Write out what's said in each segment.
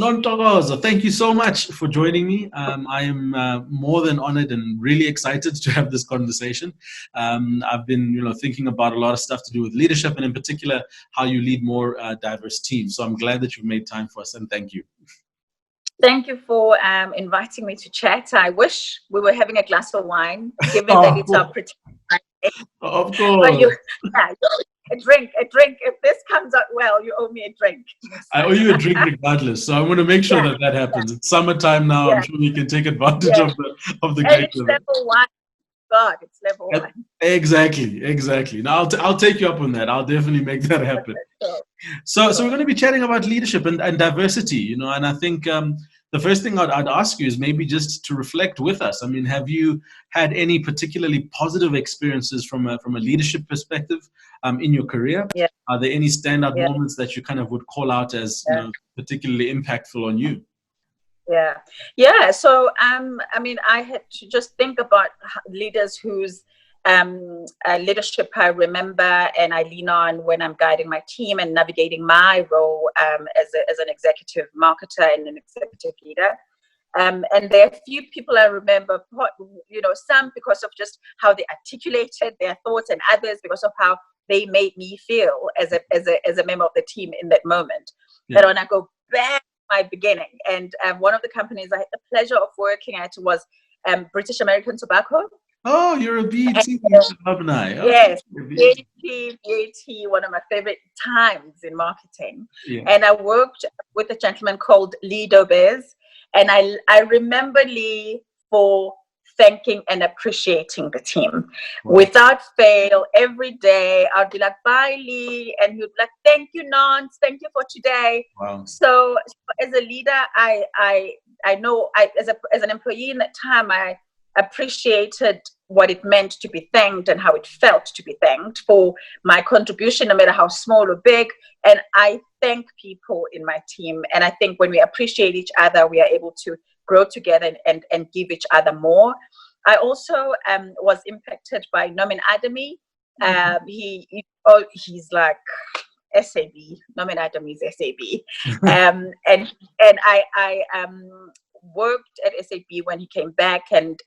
Nontokozo, thank you so much for joining me. I am more than honored and really excited to have this conversation. I've been, thinking about a lot of stuff to do with leadership, and in particular, how you lead more diverse teams. So I'm glad that you've made time for us, and thank you. Thank you for inviting me to chat. I wish we were having a glass of wine, given that it's our pretty. Of course. A drink. If this comes out well, you owe me a drink. I owe you a drink regardless. So I want to make sure that happens. It's summertime now. I'm sure you can take advantage of the great weather. Level 1. God, it's level 1. Exactly. Now I'll take you up on that. I'll definitely make that happen. So we're going to be chatting about leadership and diversity, and I think the first thing I'd ask you is maybe just to reflect with us. I mean, have you had any particularly positive experiences from a leadership perspective in your career? Yeah. Are there any standout moments that you kind of would call out as particularly impactful on you? Yeah. So, I had to just think about leaders whose leadership I remember and I lean on when I'm guiding my team and navigating my role as an executive marketer and an executive leader. And there are a few people I remember, some because of just how they articulated their thoughts, and others because of how they made me feel as a member of the team in that moment. But when I go back to my beginning, and one of the companies I had the pleasure of working at was British American Tobacco. Oh, you're a BAT alumni. Yes, BAT, one of my favorite times in marketing. Yeah. And I worked with a gentleman called Lee Dobez, and I remember Lee for thanking and appreciating the team. Wow. Without fail, every day I'd be like, bye Lee, and he'd be like, thank you Nons, thank you for today. Wow. So as a leader, I know as an employee in that time, I appreciated what it meant to be thanked and how it felt to be thanked for my contribution, no matter how small or big. And I thank people in my team. And I think when we appreciate each other, we are able to grow together and give each other more. I also was impacted by Nomin Adami. He's like SAB. Nomin Adami is SAB. And I worked at SAB when he came back and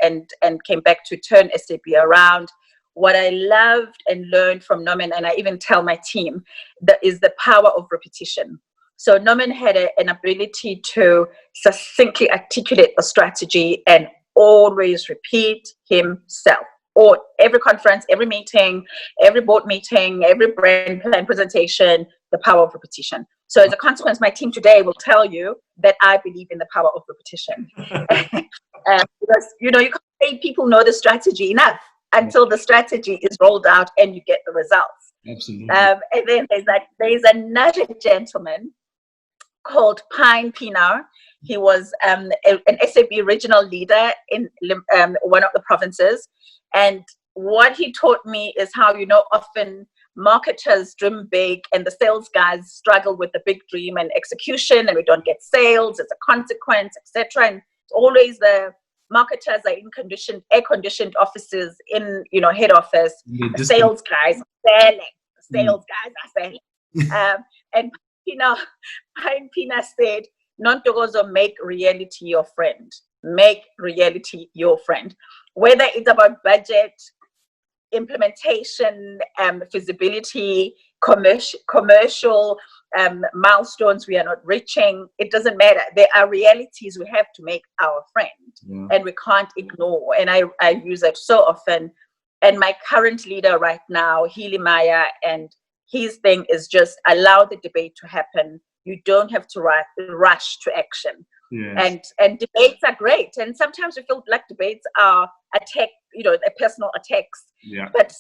came back to turn SAB around. What I loved and learned from Nomin, and I even tell my team, that is the power of repetition. So Nomin had an ability to succinctly articulate a strategy and always repeat himself. Or every conference, every meeting, every board meeting, every brand plan presentation, the power of repetition. So as a consequence, my team today will tell you that I believe in the power of repetition. Because, you can't say people know the strategy enough until the strategy is rolled out and you get the results. Absolutely. And then there's another gentleman called Pine Pina. He was an SAB regional leader in one of the provinces. And what he taught me is how, often marketers dream big and the sales guys struggle with the big dream and execution, and we don't get sales as a consequence, etc. And always the marketers are in air-conditioned offices in, head office. The sales guys are selling. The sales guys are selling. And, Pine Pina said, Nontokozo, make reality your friend. Make reality your friend. Whether it's about budget, implementation, feasibility, commercial milestones we are not reaching, it doesn't matter. There are realities we have to make our friend, and we can't ignore. And I use that so often. And my current leader right now, Healy Maya, and his thing is just allow the debate to happen. You don't have to rush to action. Yes. And debates are great. And sometimes we feel like debates are personal attacks. Yeah. But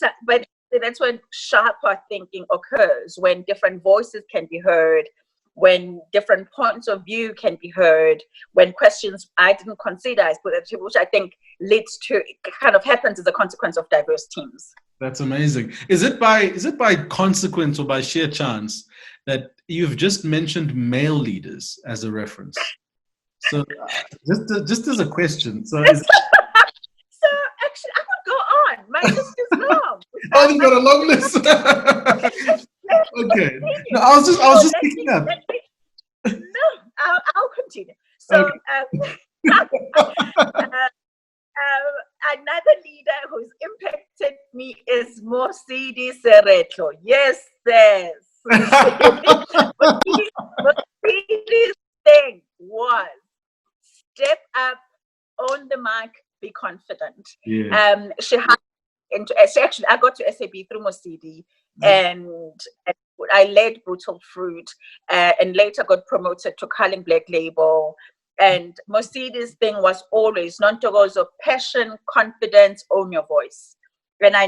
that's when sharper thinking occurs, when different voices can be heard, when different points of view can be heard, when questions I didn't consider, which I think leads to, it kind of happens as a consequence of diverse teams. That's amazing. Is it by consequence or by sheer chance that you've just mentioned male leaders as a reference? So just as a question. So actually, I could go on. My list is long. Oh, you've got a long list. Okay. No, I was just picking up. No, I'll continue. Mosidi Seretlo. Yes, sis. Mosidi's thing was step up, own the mic, be confident. Yeah. She actually, I got to SAB through Mosidi, and I led Brutal Fruit, and later got promoted to Carling Black Label. And Mosidi's thing was always Nontokozo, passion, confidence, own your voice. And I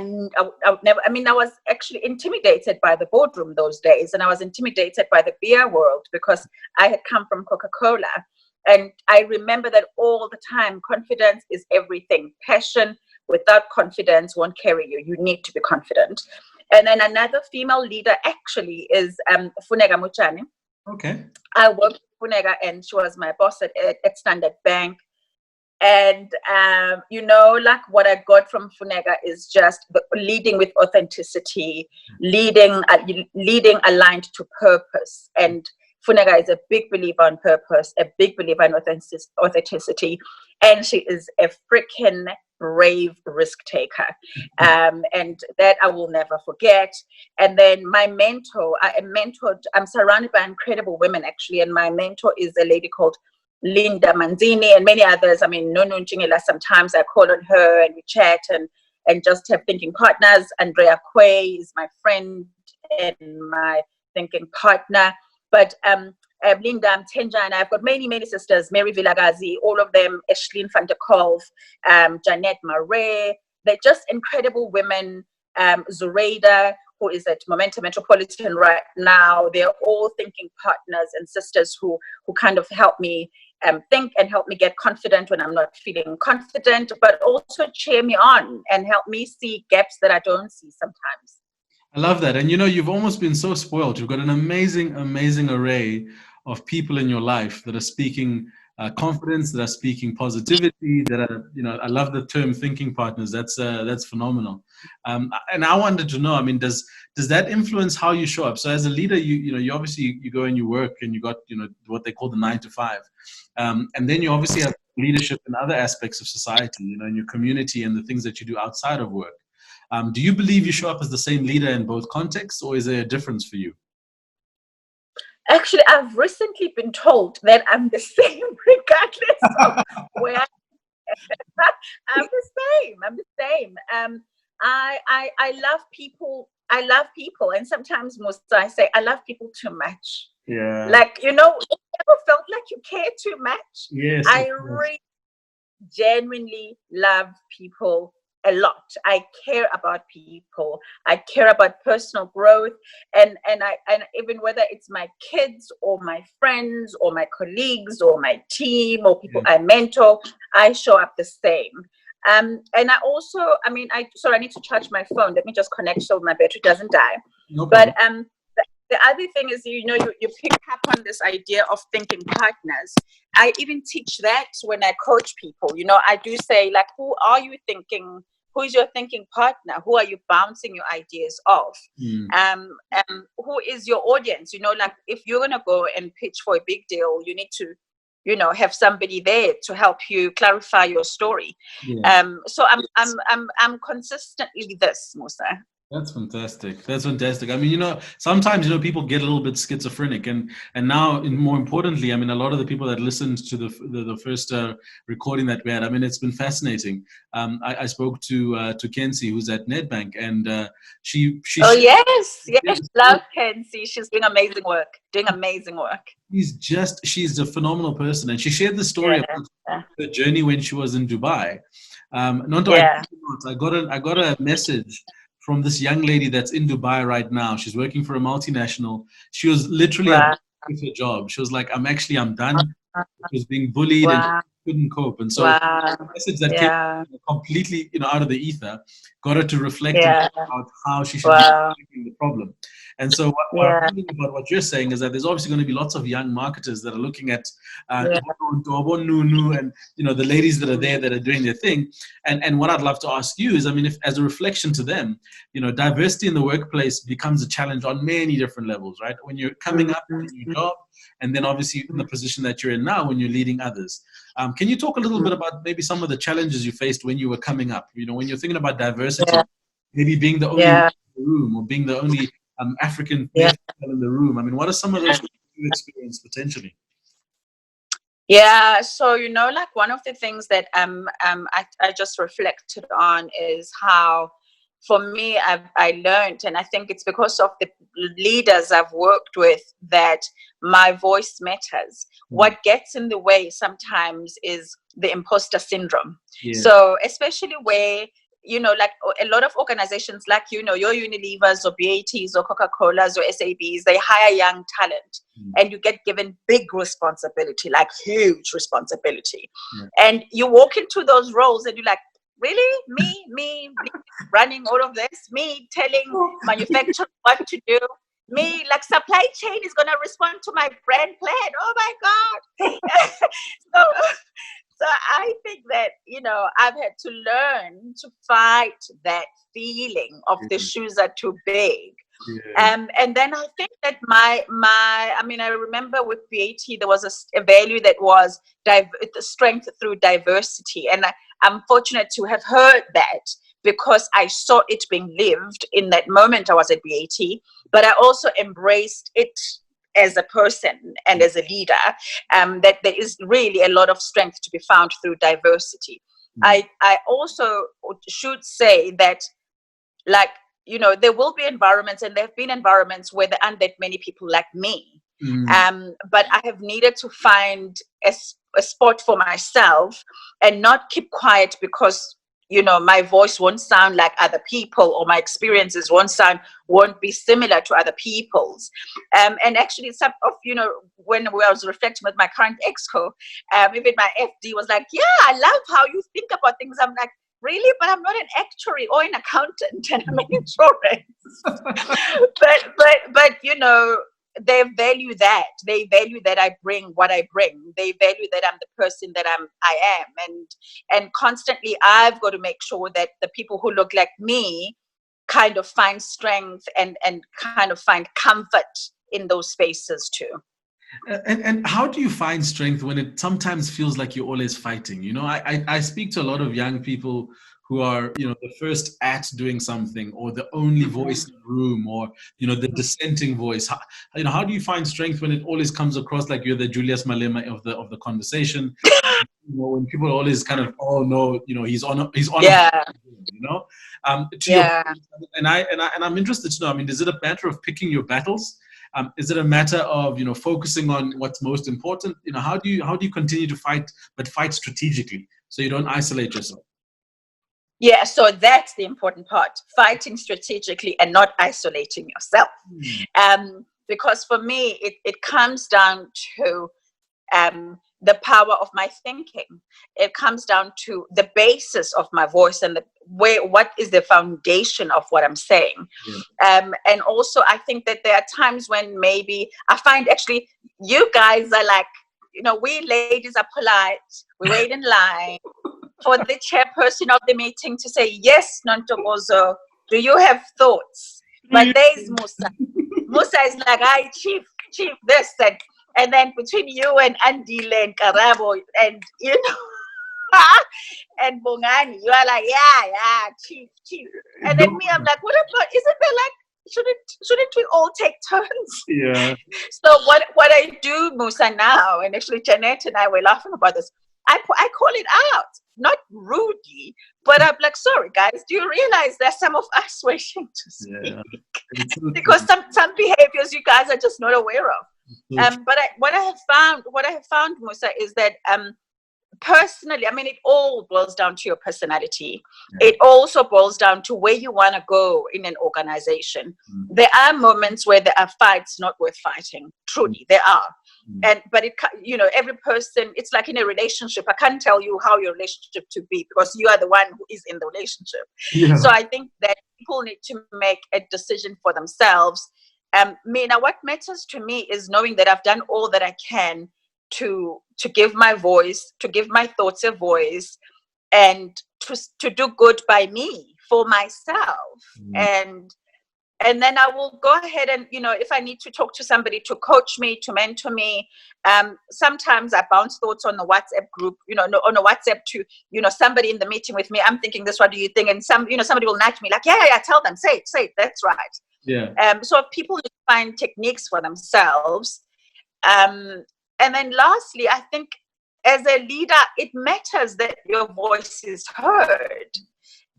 would never, I mean, I was actually intimidated by the boardroom those days, and I was intimidated by the beer world because I had come from Coca-Cola. And I remember that all the time. Confidence is everything. Passion without confidence won't carry you. You need to be confident. And then another female leader actually is Funeka Muchani. Okay. I worked with Funeka, and she was my boss at Standard Bank. And, you know, like what I got from Funeka is just leading with authenticity, leading aligned to purpose. And Funeka is a big believer in purpose, a big believer in authenticity. And she is a freaking brave risk taker. And that I will never forget. And then my mentor, I'm surrounded by incredible women, actually. And my mentor is a lady called Linda Manzini and many others. I mean, Nunu Njingela, sometimes I call on her and we chat and just have thinking partners. Andrea Quay is my friend and my thinking partner. But Linda, Tenja, and I've got many, many sisters, Mary Villagazi, all of them, Eshlin van der Kolf, Janet Marais. They're just incredible women. Zoraida, who is at Momentum Metropolitan right now. They're all thinking partners and sisters who kind of help me think and help me get confident when I'm not feeling confident, but also cheer me on and help me see gaps that I don't see sometimes. I love that. And you know, you've almost been so spoiled. You've got an amazing, amazing array of people in your life that are speaking confidence, that are speaking positivity, that are, you know, I love the term thinking partners. That's phenomenal. And I wanted to know, I mean, does that influence how you show up? So as a leader, you obviously you go and you work and you got, you know, what they call the 9 to 5. And then you obviously have leadership in other aspects of society, you know, in your community and the things that you do outside of work. Do you believe you show up as the same leader in both contexts, or is there a difference for you? Actually, I've recently been told that I'm the same regardless of where I'm the same. I love people. I love people. And sometimes I say, I love people too much. Yeah. Like, you know, you ever felt like you care too much? Yes. I really genuinely love people a lot. I care about people. I care about personal growth, and even whether it's my kids or my friends or my colleagues or my team or people I mentor, I show up the same. And I also, I mean, I need to charge my phone. Let me just connect so my battery doesn't die. No problem. But the other thing is, you know, you pick up on this idea of thinking partners. I even teach that when I coach people. You know, I do say, like, who are you thinking? Who is your thinking partner? Who are you bouncing your ideas off? Who is your audience? You know, like if you're gonna go and pitch for a big deal, you need to, you know, have somebody there to help you clarify your story. Yeah. So I'm consistently this, Musa. That's fantastic. That's fantastic. I mean, you know, sometimes, you know, people get a little bit schizophrenic, and now, more importantly, I mean, a lot of the people that listened to the first recording that we had, I mean, it's been fascinating. I spoke to Kenzie, who's at Nedbank, and she. Oh yes, love Kenzie. She's doing amazing work. She's a phenomenal person, and she shared the story about her journey when she was in Dubai. I got a message from this young lady that's in Dubai right now. She's working for a multinational. She was literally with her job. She was like, I'm done. She was being bullied and she couldn't cope. And so the message that came completely, you know, out of the ether got her to reflect about how she should be tackling the problem. And so what I'm thinking about what you're saying is that there's obviously going to be lots of young marketers that are looking at Nunu and, you know, the ladies that are there that are doing their thing. And what I'd love to ask you is, I mean, if as a reflection to them, you know, diversity in the workplace becomes a challenge on many different levels, right? When you're coming up in your job, and then obviously in the position that you're in now when you're leading others. Can you talk a little bit about maybe some of the challenges you faced when you were coming up? You know, when you're thinking about diversity, maybe being the only Yeah. in the room, or being the only African Yeah. male in the room. I mean, what are some of those things you experience potentially? Yeah, so like one of the things that I just reflected on is how, for me, I learned, and I think it's because of the leaders I've worked with, that my voice matters. What gets in the way sometimes is the imposter syndrome. Yeah. So especially where, like a lot of organizations, like, your Unilevers or BATs or Coca-Colas or SABs, they hire young talent, and you get given big responsibility, like huge responsibility. And you walk into those roles and you're like, really? Me running all of this? Me telling manufacturers what to do? Me, like, supply chain is going to respond to my brand plan? Oh my God. so So I think that, I've had to learn to fight that feeling of the shoes are too big. Yeah. And then I think that I remember with BAT, there was a value that was strength through diversity. And I'm fortunate to have heard that, because I saw it being lived in that moment I was at BAT, but I also embraced it as a person and as a leader, that there is really a lot of strength to be found through diversity. I also should say that, like, there will be environments, and there have been environments where there aren't that many people like me. But I have needed to find a spot for myself and not keep quiet, because my voice won't sound like other people, or my experiences won't be similar to other people's. And actually, some of when I was reflecting with my current exco, even my FD was like, "Yeah, I love how you think about things." I'm like, "Really? But I'm not an actuary or an accountant, and I'm in insurance." but they value that. They value that I bring what I bring. They value that I'm the person that I am. And constantly I've got to make sure that the people who look like me kind of find strength and kind of find comfort in those spaces too. And how do you find strength when it sometimes feels like you're always fighting? I speak to a lot of young people who are, the first at doing something, or the only voice in the room, or, the dissenting voice. How do you find strength when it always comes across like you're the Julius Malema of the conversation? When people always kind of, oh no, he's on. Yeah. To your point, and I'm interested to know. I mean, is it a matter of picking your battles? Is it a matter of focusing on what's most important? How do you continue to fight, but fight strategically, so you don't isolate yourself? Yeah, so that's the important part: fighting strategically and not isolating yourself. Because for me, it comes down to the power of my thinking. It comes down to the basis of my voice, and what is the foundation of what I'm saying. And also, I think that there are times when maybe I find, actually, you guys are like, we ladies are polite. We wait in line for the chairperson of the meeting to say, "Yes, Nontokozo, do you have thoughts?" But there's Musa. Musa is like, "Hi, chief, this," and then between you and Andile and Karabo and and Bongani, you are like, yeah, chief. And then me, I'm like, what about, isn't there like, shouldn't we all take turns? Yeah. So what I do, Musa, now, and actually Janet and I were laughing about this, I call it out, not rudely, but I'm like, "Sorry guys, do you realize there's some of us wishing to speak?" Because some behaviors you guys are just not aware of. But what I have found, Musa, is that personally, I mean, it all boils down to your personality. It also boils down to where you want to go in an organization. There are moments where there are fights not worth fighting. Truly, there are. But every person, it's like in a relationship. I can't tell you how your relationship to be, because you are the one who is in the relationship. So I think that people need to make a decision for themselves. Now, what matters to me is knowing that I've done all that I can to give my voice, to give my thoughts a voice, and to do good by me, for myself. And And then I will go ahead and, if I need to talk to somebody to coach me, to mentor me, sometimes I bounce thoughts on the WhatsApp group, on a WhatsApp to, somebody in the meeting with me. I'm thinking this, what do you think? And somebody will nudge me like, yeah, tell them, say it, that's right. Yeah. So if people need to find techniques for themselves. And then lastly, I think as a leader, it matters that your voice is heard.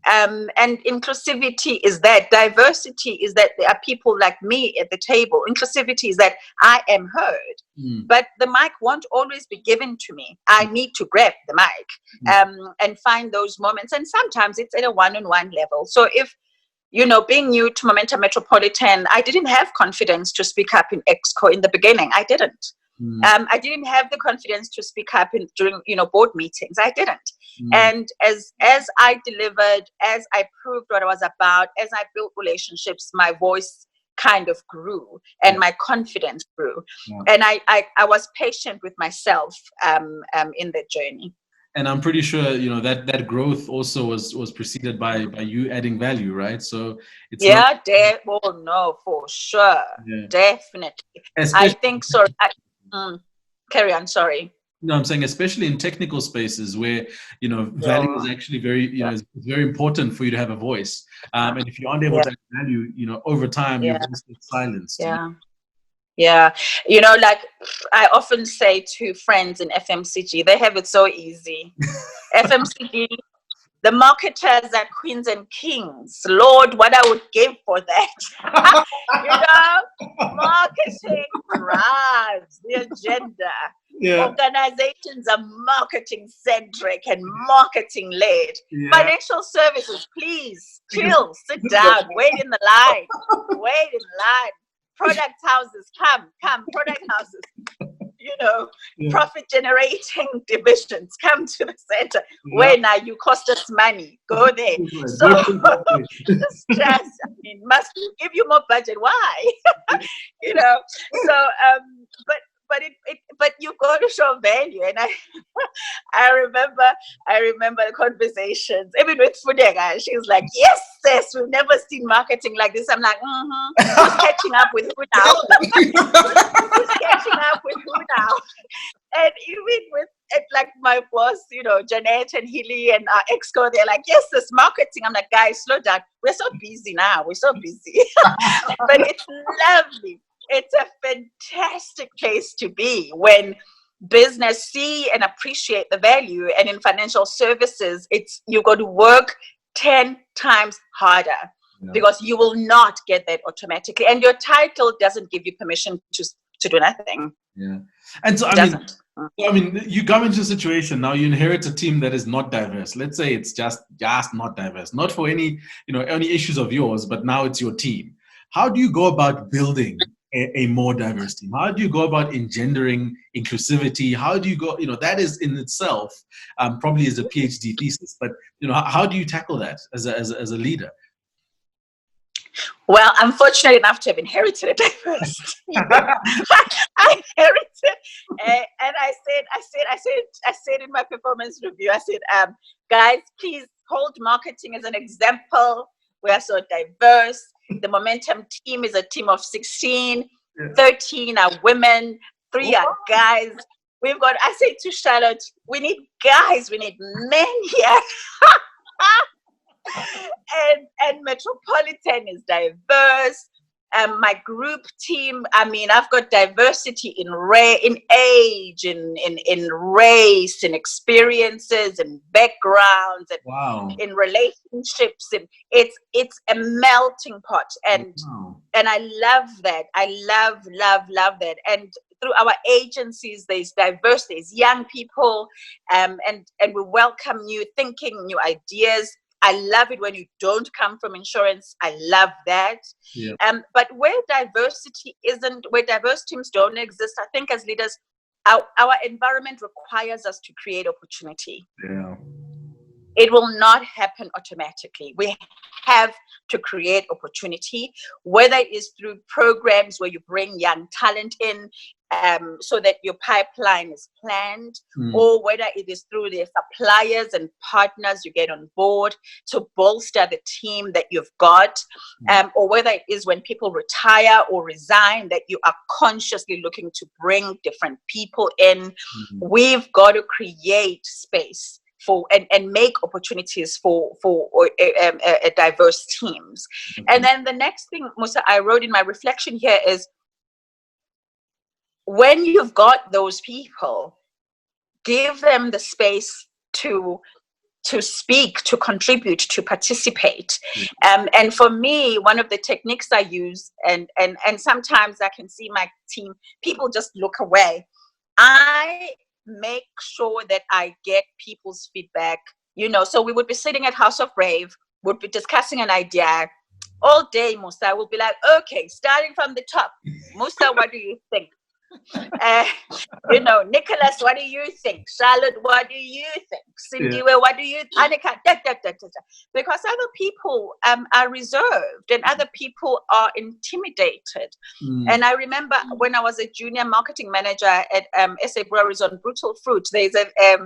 And inclusivity is that, diversity is that there are people like me at the table. Inclusivity is that I am heard, but the mic won't always be given to me. I need to grab the mic and find those moments. And sometimes it's at a one-on-one level. So if, being new to Momentum Metropolitan, I didn't have confidence to speak up in Exco in the beginning. I didn't. I didn't have the confidence to speak up during, board meetings. I didn't. And as I delivered, as I proved what I was about, as I built relationships, my voice kind of grew and my confidence grew. And I was patient with myself in that journey. And I'm pretty sure, that growth also was preceded by you adding value, right? So it's for sure. Yeah. Definitely. I think so. Carry on, sorry. No, I'm saying especially in technical spaces where, value is actually very, it's very important for you to have a voice. And if you aren't able to add value, over time, your voice gets silenced. Yeah. Like I often say to friends in FMCG, they have it so easy. FMCG, the marketers are queens and kings. Lord, what I would give for that. Marketing drives the agenda. Yeah. Organizations are marketing centric and marketing led. Yeah. Financial services, please chill, sit down, wait in the line. Product houses, come, product houses. Profit generating divisions come to the center. Yeah. Where now you cost us money, go there. So stress, must give you more budget. Why? But you've got to show value. And I remember the conversations, even with Fudega. She was like, yes, sis, we've never seen marketing like this. I'm like, who's catching up with who now? Who's catching up with who now? And even with like my boss, Janet and Healy and our Exco, they're like, yes, this marketing. I'm like, guys, slow down. We're so busy now. We're so busy. But it's lovely. It's a fantastic place to be when business see and appreciate the value. And in financial services, you've got to work 10 times harder because you will not get that automatically. And your title doesn't give you permission to do nothing. Yeah. And so, I mean, you come into a situation now, you inherit a team that is not diverse. Let's say it's just not diverse, not for any issues of yours, but now it's your team. How do you go about building a more diverse team? How do you go about engendering inclusivity? How do you go, that is in itself probably is a PhD thesis, but, how do you tackle that as a leader? Well, I'm fortunate enough to have inherited a diverse team. I inherited, and I said in my performance review, I said, guys, please hold marketing as an example. We are so diverse. The Momentum team is a team of 16. 13 are women, 3 are guys. I say to Charlotte, we need guys, we need men here. and Metropolitan is diverse. My group team, I've got diversity in age, in race, in experiences, in backgrounds, and in relationships, and it's a melting pot, and I love that. I love that. And through our agencies, there's diverse, there's young people, and we welcome new thinking, new ideas. I love it when you don't come from insurance. I love that. Yeah. But where diversity isn't, where diverse teams don't exist, I think as leaders, our environment requires us to create opportunity. Yeah. It will not happen automatically. We have to create opportunity, whether it is through programs where you bring young talent in, so that your pipeline is planned, or whether it is through the suppliers and partners you get on board to bolster the team that you've got, or whether it is when people retire or resign that you are consciously looking to bring different people in. We've got to create space for and make opportunities for diverse teams. And then the next thing, Musa, I wrote in my reflection here is, when you've got those people, give them the space to speak, to contribute, to participate. And for me, one of the techniques I use, and sometimes I can see my team, people just look away. I make sure that I get people's feedback. So we would be sitting at House of Rave, would be discussing an idea all day. Musa will be like, okay, starting from the top, Musa, what do you think? Nicholas, what do you think? Charlotte, what do you think? Cindy, what do you think? Annika, because other people are reserved and other people are intimidated. And I remember when I was a junior marketing manager at SA Breweries on Brutal Fruit, there's a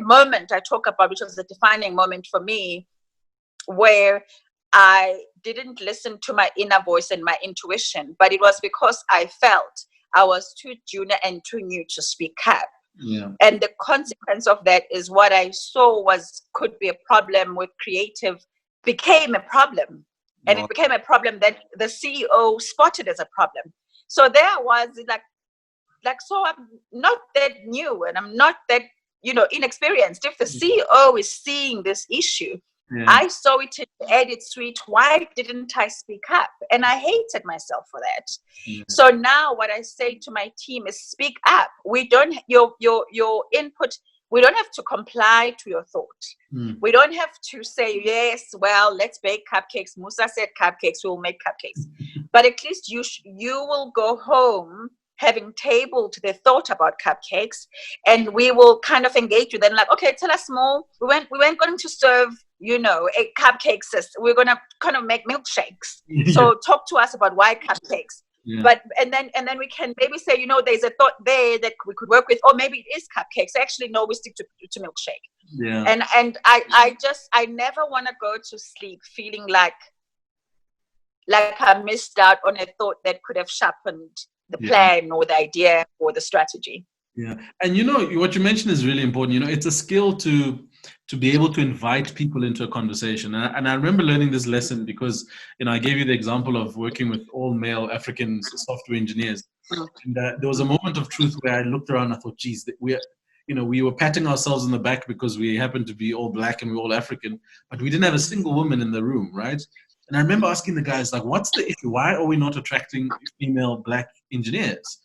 moment I talk about, which was a defining moment for me, where I didn't listen to my inner voice and my intuition, but it was because I felt I was too junior and too new to speak up. And the consequence of that is what I saw could be a problem with creative became a problem. And it became a problem that the CEO spotted as a problem. So there was so I'm not that new and I'm not that, inexperienced. If the CEO is seeing this issue, I saw it at its sweet. Why didn't I speak up? And I hated myself for that. So now what I say to my team is, speak up. We don't, your input, we don't have to comply to your thought. We don't have to say, yes, well, let's bake cupcakes. Musa said cupcakes, we'll make cupcakes. But at least you will go home having tabled the thought about cupcakes, and we will kind of engage with them like, okay, tell us more. We weren't going to serve, a cupcakes. We're going to kind of make milkshakes. So talk to us about why cupcakes. But and then we can maybe say, there's a thought there that we could work with, or maybe it is cupcakes. Actually, no, we stick to milkshake. And I never want to go to sleep feeling like I missed out on a thought that could have sharpened the plan or the idea or the strategy. And what you mentioned is really important. It's a skill to be able to invite people into a conversation. And I remember learning this lesson because, I gave you the example of working with all male African software engineers. And there was a moment of truth where I looked around and I thought, geez, we were patting ourselves on the back because we happened to be all black and we're all African, but we didn't have a single woman in the room, right? And I remember asking the guys, like, what's the issue? Why are we not attracting female black engineers?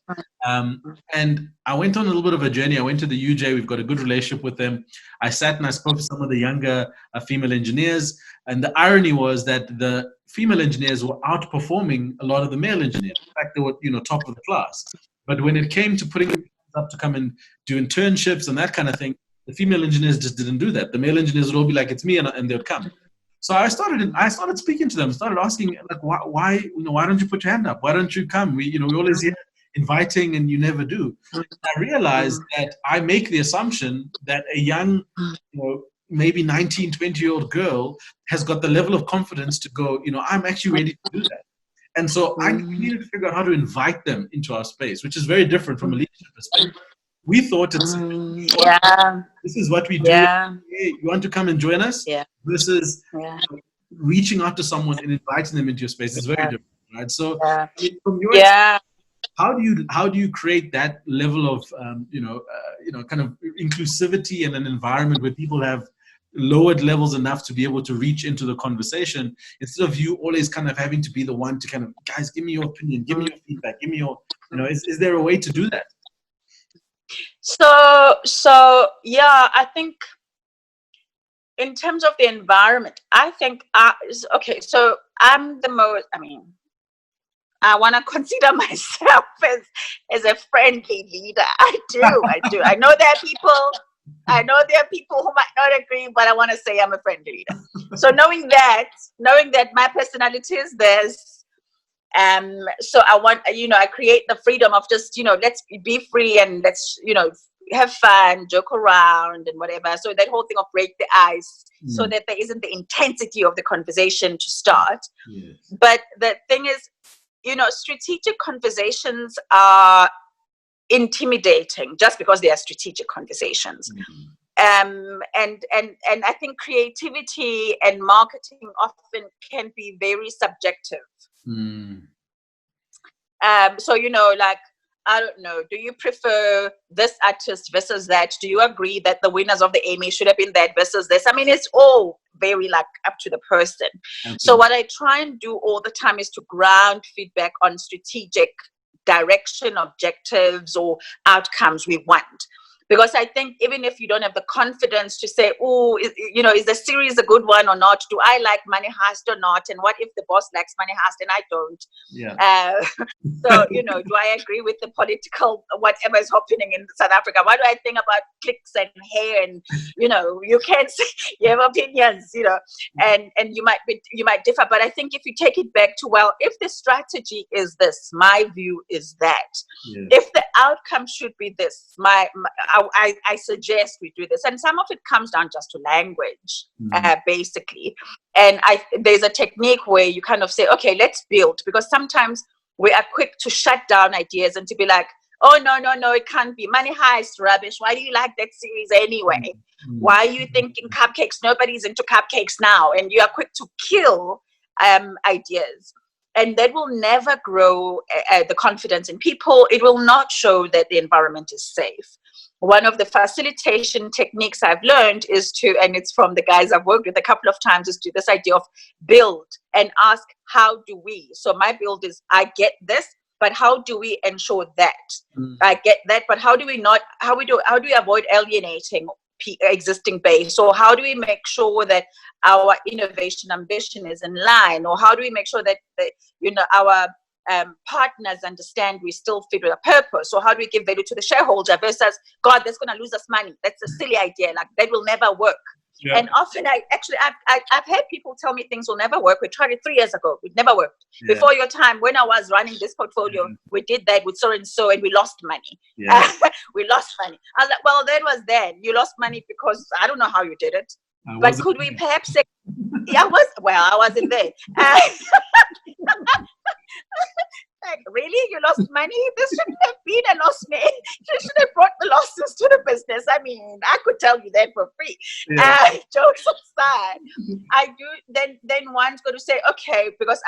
And I went on a little bit of a journey. I went to the UJ. We've got a good relationship with them. I sat and I spoke to some of the younger female engineers. And the irony was that the female engineers were outperforming a lot of the male engineers. In fact, they were, top of the class. But when it came to putting them up to come and do internships and that kind of thing, the female engineers just didn't do that. The male engineers would all be like, it's me, and they would come. So I started speaking to them, started asking, like, why don't you put your hand up? Why don't you come? We always hear inviting and you never do. And I realized that I make the assumption that a young, maybe 19, 20-year-old girl has got the level of confidence to go, I'm actually ready to do that. And so I needed to figure out how to invite them into our space, which is very different from a leadership perspective. We thought this is what we do. Hey, you want to come and join us? Versus reaching out to someone and inviting them into your space is very different, right? So from your experience, how do you create that level of kind of inclusivity and an environment where people have lowered levels enough to be able to reach into the conversation, instead of you always kind of having to be the one to kind of, guys, give me your opinion, give me your feedback, give me your, is there a way to do that? So I think in terms of the environment, I think, so I'm the most, I want to consider myself as a friendly leader. I do. I know there are people who might not agree, but I want to say I'm a friendly leader. So knowing that my personality is this, So I want, I create the freedom of just, let's be free and let's, have fun, joke around and whatever. So that whole thing of break the ice, so that there isn't the intensity of the conversation to start. Yes. But the thing is, strategic conversations are intimidating just because they are strategic conversations. And I think creativity and marketing often can be very subjective. So, like, I don't know, do you prefer this artist versus that? Do you agree that the winners of the Emmy should have been that versus this? I mean, it's all very like up to the person. Absolutely. So what I try and do all the time is to ground feedback on strategic direction, objectives, or outcomes we want. Because I think even if you don't have the confidence to say, oh, is the series a good one or not? Do I like Money Heist or not? And what if the boss likes Money Heist and I don't? Yeah. So, do I agree with the political, whatever is happening in South Africa? What do I think about clicks and hair? And, you can't say, you have opinions, and you might differ. But I think if you take it back to, well, if the strategy is this, my view is that. Yes. If the outcome should be this, I suggest we do this. And some of it comes down just to language, basically. And there's a technique where you kind of say, okay, let's build. Because sometimes we are quick to shut down ideas and to be like, oh, no, it can't be. Money Heist, rubbish. Why do you like that series anyway? Why are you thinking cupcakes? Nobody's into cupcakes now. And you are quick to kill ideas. And that will never grow the confidence in people. It will not show that the environment is safe. One of the facilitation techniques I've learned is to, and it's from the guys I've worked with a couple of times, is to this idea of build and ask, how do we? So my build is, I get this, but how do we ensure that? I get that, but how do we avoid alienating existing base? So how do we make sure that our innovation ambition is in line? Or how do we make sure that our partners understand we still fit with a purpose? So how do we give value to the shareholder versus, God, that's going to lose us money? That's a silly idea. Like, that will never work. Yeah. And often I've had people tell me things will never work. We tried it 3 years ago. It never worked. Yeah. Before your time, when I was running this portfolio, we did that with so and so, and we lost money. Yeah. We lost money. I was like, well, that was then. You lost money because I don't know how you did it. But could we perhaps say, I wasn't there. Like, really? You lost money? This shouldn't have been a loss, man. You should have brought the losses to the business. I mean, I could tell you that for free. Yeah. Jokes aside, I do. Then one's going to say, okay, because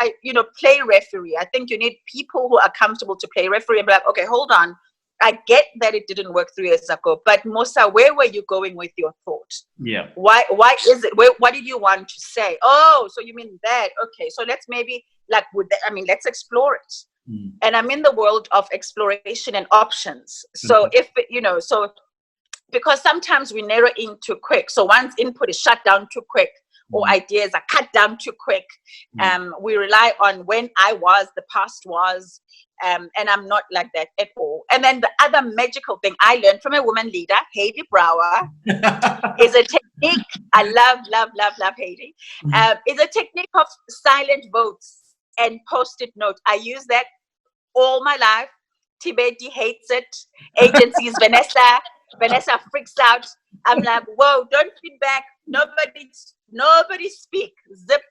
play referee. I think you need people who are comfortable to play referee and be like, okay, hold on. I get that it didn't work 3 years ago, but Musa, where were you going with your thought? Yeah. Why is it? What did you want to say? Oh, so you mean that? Okay, so let's maybe let's explore it. And I'm in the world of exploration and options. So because sometimes we narrow in too quick. So once input is shut down too quick, or ideas are cut down too quick, we rely on when the past was, and I'm not like that at all. And then the other magical thing I learned from a woman leader, Hayley Brower, is a technique. I love Hayley. Is a technique of silent votes and post-it notes. I use that all my life. Tibeti hates it. Agencies, Vanessa freaks out. I'm like, whoa, don't feedback. Nobody speak. Zip.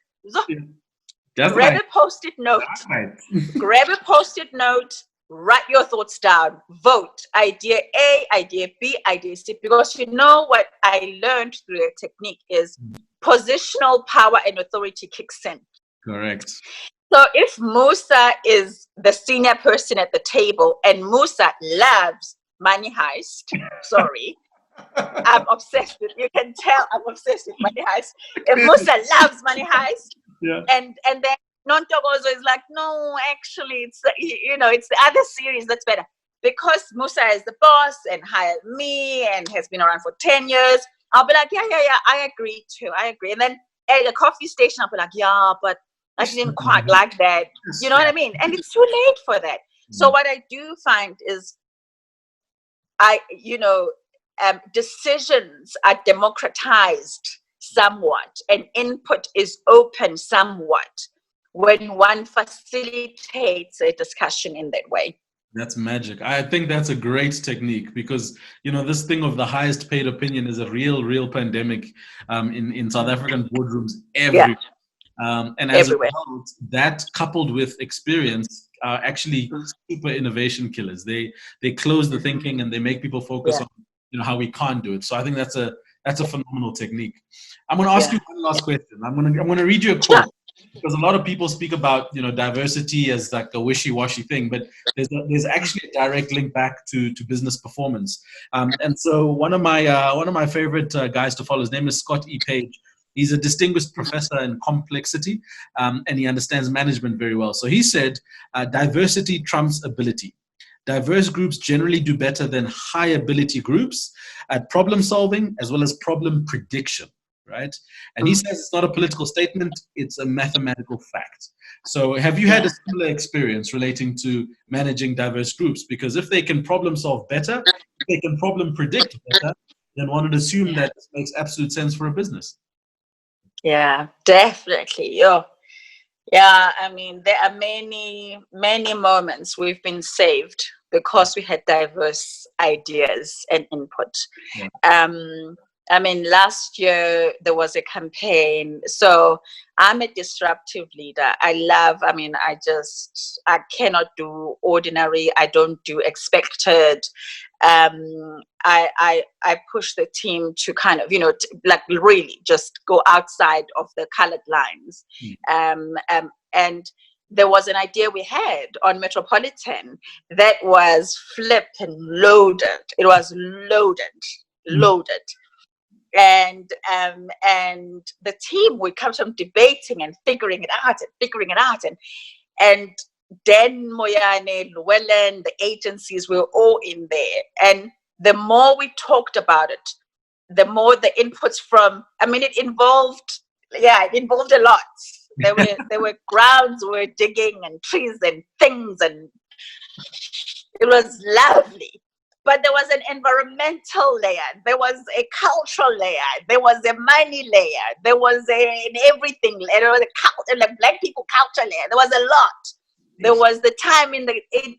Grab a post-it note. Grab a post-it note. Write your thoughts down. Vote. Idea A, idea B, idea C. Because what I learned through the technique is positional power and authority kicks in. Correct. So if Musa is the senior person at the table and Musa loves Money Heist, sorry, I'm obsessed with, you can tell I'm obsessed with Money Heist. If Musa loves Money Heist, and then Nontokozo is like, no, actually, it's it's the other series that's better. Because Musa is the boss and hired me and has been around for 10 years, I'll be like, yeah, I agree too. I agree. And then at the coffee station, I'll be like, yeah, but I didn't quite like that. You know what I mean? And it's too late for that. So what I do find is decisions are democratized somewhat and input is open somewhat when one facilitates a discussion in that way. That's magic. I think that's a great technique because, this thing of the highest paid opinion is a real pandemic in South African boardrooms everywhere. And as Everywhere. a result, that coupled with experience are actually super innovation killers. They close the thinking and they make people focus on how we can't do it. So I think that's a phenomenal technique. I'm going to ask you one last question. I'm going to read you a quote. Because a lot of people speak about diversity as like a wishy-washy thing, but there's actually a direct link back to business performance. And so one of my favorite guys to follow, his name is Scott E. Page. He's a distinguished professor in complexity, and he understands management very well. So he said, diversity trumps ability. Diverse groups generally do better than high ability groups at problem solving as well as problem prediction. Right? And he says it's not a political statement, it's a mathematical fact. So have you had a similar experience relating to managing diverse groups? Because if they can problem solve better, if they can problem predict better, then one would assume that this makes absolute sense for a business. Yeah, definitely. Yeah, I mean, there are many moments we've been saved because we had diverse ideas and input. Yeah. I mean, last year there was a campaign. So I'm a disruptive leader. I cannot do ordinary. I don't do expected. I push the team to kind of, really just go outside of the colored lines. And there was an idea we had on Metropolitan that was flipped and loaded. It was loaded. And the team would come from debating and figuring it out and Dan Moyane, Llewellyn, the agencies were all in there. And the more we talked about it, the more the inputs it involved a lot. There were grounds we were digging and trees and things, and it was lovely. But there was an environmental layer, there was a cultural layer, there was a money layer, there was an everything layer, there was a black people culture layer, there was a lot. There was the time in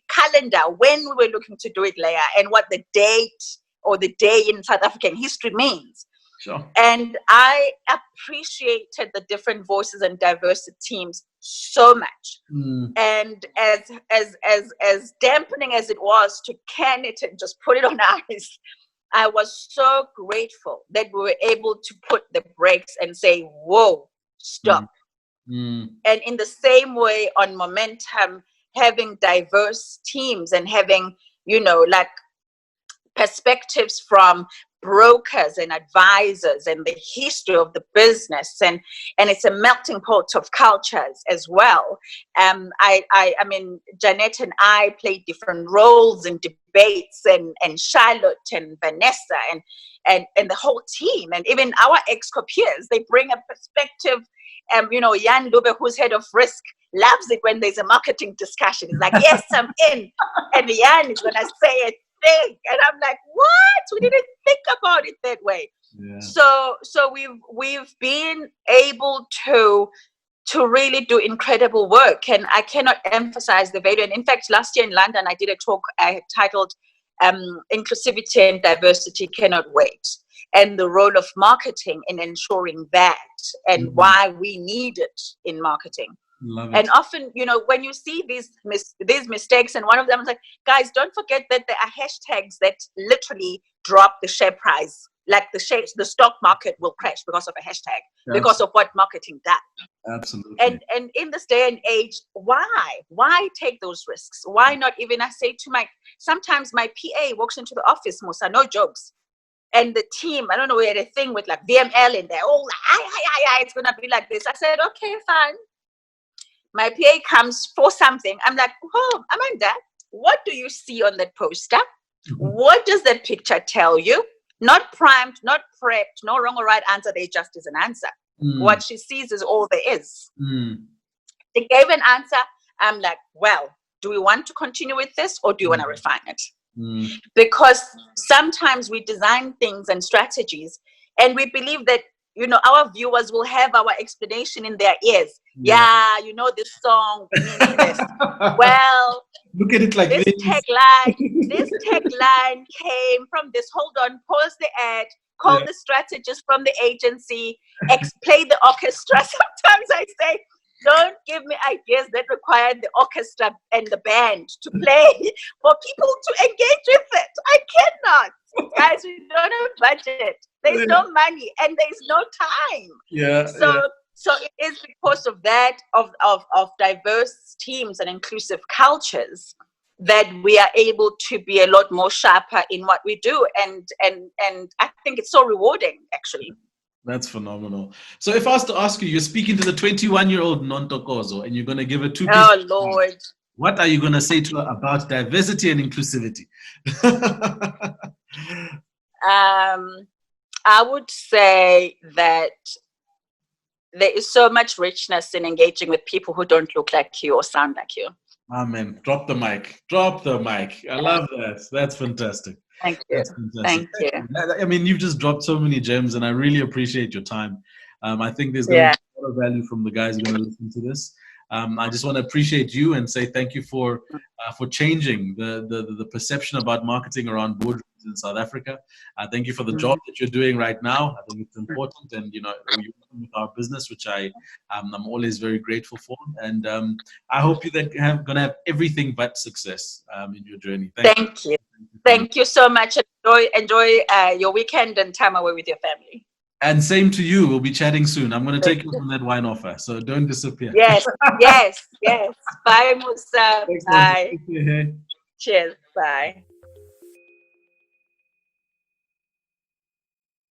calendar when we were looking to do it layer and what the date or the day in South African history means. Sure. And I appreciated the different voices and diverse teams so much. And as dampening as it was to can it and just put it on ice, I was so grateful that we were able to put the brakes and say, whoa, stop. And in the same way on momentum, having diverse teams and having, perspectives from brokers and advisors and the history of the business, and it's a melting pot of cultures as well. I mean, Janet and I played different roles in debates, and Charlotte and Vanessa and the whole team, and even our ex-peers, they bring a perspective. Jan Lube, who's head of risk, loves it when there's a marketing discussion. He's like, yes, I'm in. And Jan is going to say a thing. And I'm like, what? We didn't think about it that way. Yeah. So we've been able to really do incredible work. And I cannot emphasize the value. And in fact, last year in London, I did a talk I titled Inclusivity and Diversity Cannot Wait. And the role of marketing in ensuring that, and why we need it in marketing. Love it. And often, when you see these mistakes, and one of them is like, guys, don't forget that there are hashtags that literally drop the share price. Like the stock market will crash because of a hashtag, because of what marketing does. Absolutely. And in this day and age, why take those risks? Why not even, I say to sometimes my PA walks into the office, Musa, no jokes. And the team, I don't know, we had a thing with like VML in there. Oh, hi, it's going to be like this. I said, okay, fine. My PA comes for something. I'm like, oh, Amanda, what do you see on that poster? What does that picture tell you? Not primed, not prepped, no wrong or right answer. There just is an answer. What she sees is all there is. They gave an answer. I'm like, well, do we want to continue with this, or do you want to refine it? Because sometimes we design things and strategies and we believe that, our viewers will have our explanation in their ears. Yeah, this song means this. Well, look at it like this. This tagline came from this. Hold on, pause the ad, call the strategist from the agency, play the orchestra. Sometimes I say, don't give me ideas that require the orchestra and the band to play for people to engage with it. I cannot. Guys, we don't have budget. There's no money and there's no time. So it is because of that, of diverse teams and inclusive cultures, that we are able to be a lot more sharper in what we do. And I think it's so rewarding, actually. That's phenomenal. So if I was to ask you, you're speaking to the 21-year-old Nontokozo, and you're going to give her 2 pieces. Oh, Lord. What are you going to say to her about diversity and inclusivity? I would say that there is so much richness in engaging with people who don't look like you or sound like you. Amen. Drop the mic. Drop the mic. I love that. That's fantastic. Thank you. That's fantastic. Thank you. I mean, you've just dropped so many gems, and I really appreciate your time. I think there's going to be a lot of value from the guys who are going to listen to this. I just want to appreciate you and say thank you for changing the perception about marketing around boardrooms in South Africa. Thank you for the job that you're doing right now. I think it's important, and you're working with our business, which I'm always very grateful for. And I hope you're going to have everything but success in your journey. Thank you. Thank you so much. Enjoy your weekend and time away with your family. And same to you. We'll be chatting soon. I'm going to take you on that wine offer, so don't disappear. Yes. Bye, Musa. Bye. Cheers. Bye.